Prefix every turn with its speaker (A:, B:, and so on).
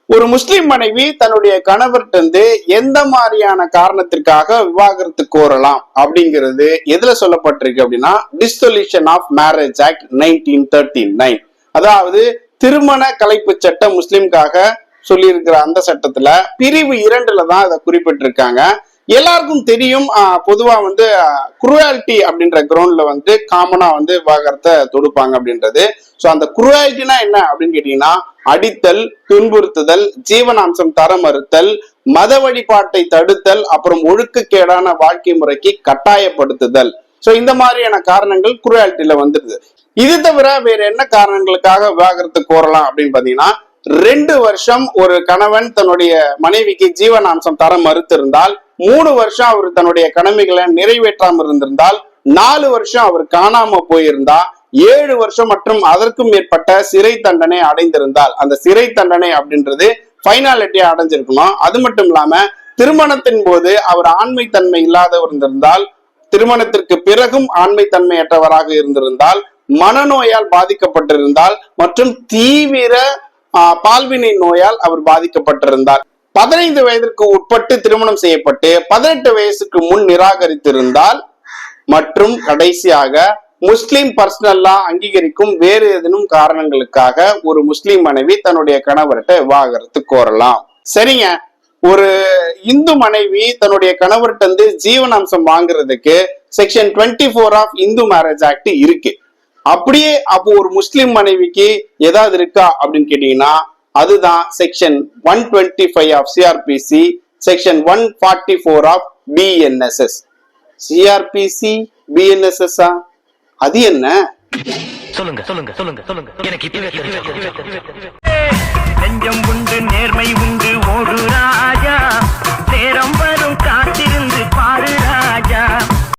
A: ஒரு முஸ்லிம் மனைவி தன்னுடைய கணவர்கிட்ட எந்த மாதிரியான காரணத்திற்காக விவாகரத்து கோரலாம் அப்படிங்கிறது எதுல சொல்லப்பட்டிருக்கு அப்படின்னா டிசொல்யூஷன் ஆஃப் மேரேஜ் ஆக்ட் 1939. அதாவது திருமண கலைப்பு சட்டம் முஸ்லிம்காக சொல்லி இருக்கிற அந்த சட்டத்துல பிரிவு 2ல தான் அதை குறிப்பிட்டிருக்காங்க. எல்லாருக்கும் தெரியும், பொதுவா குருவாலிட்டி அப்படின்ற கிரவுண்ட்ல காமனா விவாகரத்தை தொடுப்பாங்க அப்படின்றது. சோ அந்த குருவாலிட்டினா என்ன அப்படின்னு கேட்டீங்கன்னா, அடித்தல், துன்புறுத்துதல், ஜீவனாம்சம் தர மறுத்தல், மத வழிபாட்டை தடுத்தல், அப்புறம் ஒழுக்கக்கேடான வாழ்க்கை முறைக்கு கட்டாயப்படுத்துதல். சோ இந்த மாதிரியான காரணங்கள் குருவாலிட்டியில வந்துடுது. இது தவிர வேற என்ன காரணங்களுக்காக விவாகரத்து கோரலாம் அப்படின்னு பாத்தீங்கன்னா, 2 வருஷம் ஒரு கணவன் தன்னுடைய மனைவிக்கு ஜீவனாம்சம் தர மறுத்திருந்தால், 3 வருஷம் அவர் தன்னுடைய கடமைகளை நிறைவேற்றாமல் இருந்திருந்தால், 4 வருஷம் அவர் காணாம போயிருந்தா, 7 வருஷம் மற்றும் அதற்கும் மேற்பட்ட சிறை தண்டனை அடைந்திருந்தால், அந்த சிறை தண்டனை அப்படின்றது ஃபைனாலிட்டியா அடைஞ்சிருக்கணும். அது மட்டும் இல்லாம திருமணத்தின் போது அவர் ஆண்மை தன்மை இல்லாதவர் இருந்திருந்தால், திருமணத்திற்கு பிறகும் ஆண்மை தன்மையற்றவராக இருந்திருந்தால், மனநோயால் பாதிக்கப்பட்டிருந்தால் மற்றும் தீவிர பால்வினை நோயால் அவர் பாதிக்கப்பட்டிருந்தார், 15 வயதிற்கு உட்பட்டு திருமணம் செய்யப்பட்டு 18 வயசுக்கு முன் நிராகரித்திருந்தால், மற்றும் கடைசியாக முஸ்லிம் பர்சனல் லா அங்கீகரிக்கும் வேறு ஏதேனும் காரணங்களுக்காக ஒரு முஸ்லிம் மனைவி தன்னுடைய கணவர்கிட்ட விவாகரத்து கோரலாம். சரிங்க, ஒரு இந்து மனைவி தன்னுடைய கணவர்கிட்ட ஜீவனாம்சம் வாங்குறதுக்கு section 24 of Hindu Marriage Act இருக்கு. அப்படியே அப்போ ஒரு முஸ்லிம் மனைவிக்கு ஏதாவது இருக்கா அப்படின்னு கேட்டீங்கன்னா, அதுதான் section 125 of CrPC, section 144 of BNSS. CrPC BNSS அது என்ன? சொல்லுங்க சொல்லுங்க சொல்லுங்க சொல்லுங்க எனக்கு இப்பவே தெரியும்.